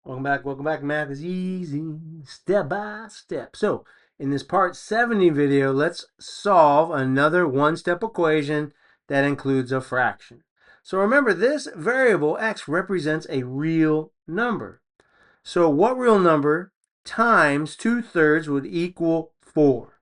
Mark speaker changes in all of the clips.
Speaker 1: Welcome back. Math is easy, step by step. So, in this part 70 video, let's solve another one-step equation that includes a fraction. So remember, this variable x represents a real number. So what real number times 2/3 would equal 4?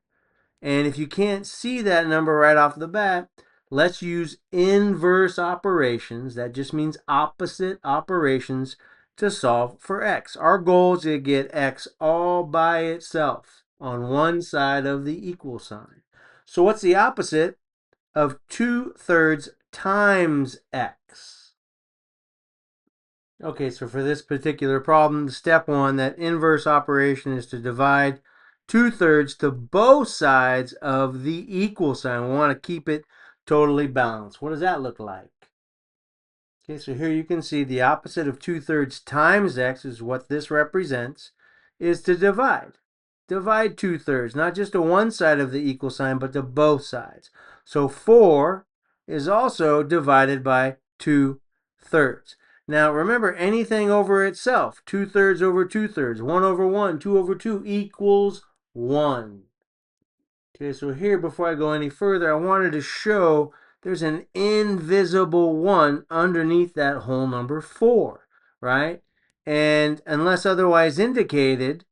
Speaker 1: And if you can't see that number right off the bat, let's use inverse operations. That just means opposite operations to solve for x. Our goal is to get x all by itself on one side of the equal sign. So what's the opposite of 2/3 times x? Okay, so for this particular problem, step one, that inverse operation is to divide 2/3 to both sides of the equal sign. We want to keep it totally balanced. What does that look like? Okay, so here you can see the opposite of 2/3 times x is what this represents, is to divide. Divide 2/3, not just to one side of the equal sign, but to both sides. So 4 is also divided by 2/3. Now remember, anything over itself, 2/3 over 2/3, 1 over 1, 2 over 2 equals 1. Okay, so here, before I go any further, I wanted to show there's an invisible 1 underneath that whole number 4, right? And unless otherwise indicated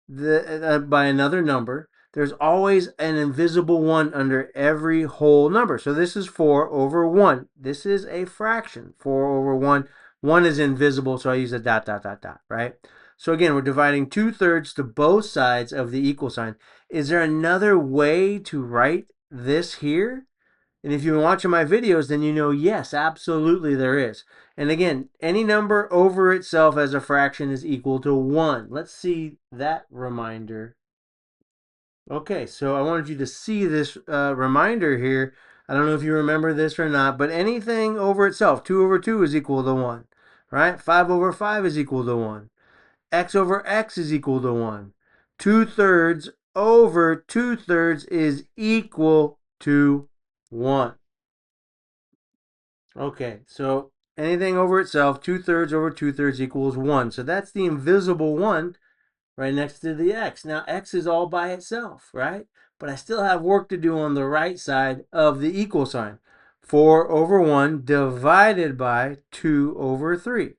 Speaker 1: by another number, there's always an invisible 1 under every whole number. So this is 4 over 1. This is a fraction, 4 over 1. 1 is invisible, so I use a dot, dot, dot, dot, right? So again, we're dividing 2/3 to both sides of the equal sign. Is there another way to write this here? And if you've been watching my videos, then you know, yes, absolutely there is. And again, any number over itself as a fraction is equal to 1. Let's see that reminder. Okay, so I wanted you to see this reminder here. I don't know if you remember this or not, but anything over itself, 2 over 2 is equal to 1, right? 5 over 5 is equal to 1. X over x is equal to 1. 2/3 over 2/3 is equal to 1. Okay, so anything over itself, 2/3 over 2/3 equals 1. So that's the invisible 1 right next to the x. Now, x is all by itself, right? But I still have work to do on the right side of the equal sign. 4 over 1 divided by 2 over 3.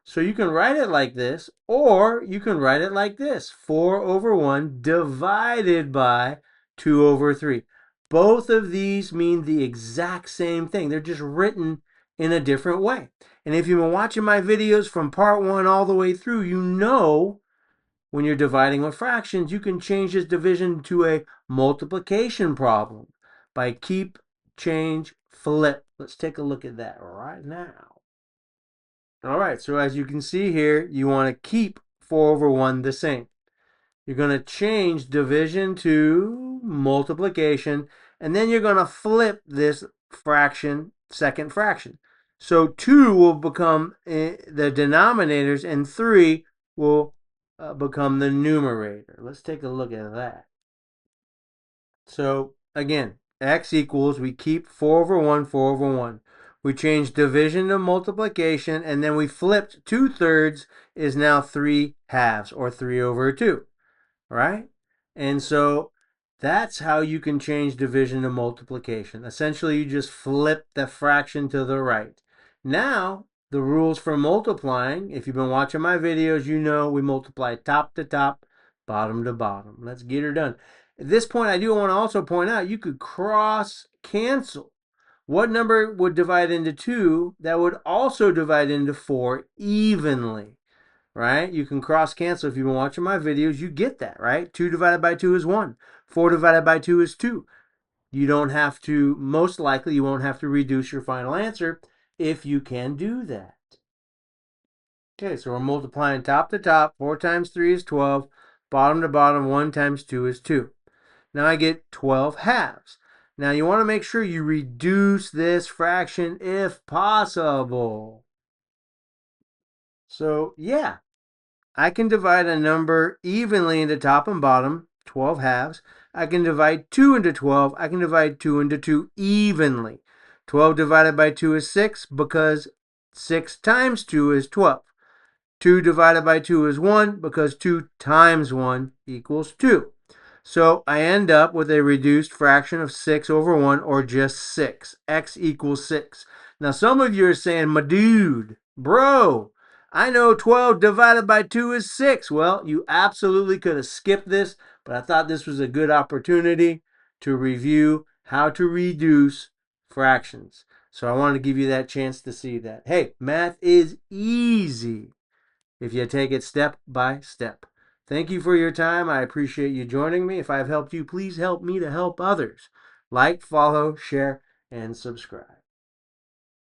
Speaker 1: So you can write it like this, or you can write it like this. 4 over 1 divided by 2 over 3. Both of these mean the exact same thing. They're just written in a different way. And if you've been watching my videos from part 1 all the way through, you know when you're dividing with fractions, you can change this division to a multiplication problem by keep, change, flip. Let's take a look at that right now. All right, so as you can see here, you want to keep 4 over 1 the same. You're going to change division to multiplication, and then you're going to flip this fraction, second fraction. So 2 will become the denominators, and 3 will become the numerator. Let's take a look at that. So again, x equals, we keep 4 over 1, 4 over 1. We changed division to multiplication, and then we flipped 2/3 is now 3/2, or 3 over 2, right? And so that's how you can change division to multiplication. Essentially, you just flip the fraction to the right. Now, the rules for multiplying, if you've been watching my videos, you know we multiply top to top, bottom to bottom. Let's get her done. At this point, I do want to also point out you could cross cancel. What number would divide into 2 that would also divide into 4 evenly, right? You can cross cancel. If you've been watching my videos, you get that, right? 2 divided by 2 is 1. 4 divided by 2 is 2. You don't have to, most likely, you won't have to reduce your final answer if you can do that. Okay, so we're multiplying top to top. 4 times 3 is 12. Bottom to bottom, 1 times 2 is 2. Now I get 12/2. Now you want to make sure you reduce this fraction if possible. So yeah, I can divide a number evenly into top and bottom, 12/2. I can divide 2 into 12. I can divide 2 into 2 evenly. 12 divided by 2 is 6 because 6 times 2 is 12. 2 divided by 2 is 1 because 2 times 1 equals 2. So I end up with a reduced fraction of 6 over 1, or just 6. X equals 6. Now some of you are saying, my dude, bro, I know 12 divided by 2 is 6. Well, you absolutely could have skipped this, but I thought this was a good opportunity to review how to reduce fractions. So I wanted to give you that chance to see that. Hey, math is easy if you take it step by step. Thank you for your time. I appreciate you joining me. If I've helped you, please help me to help others. Like, follow, share, and subscribe.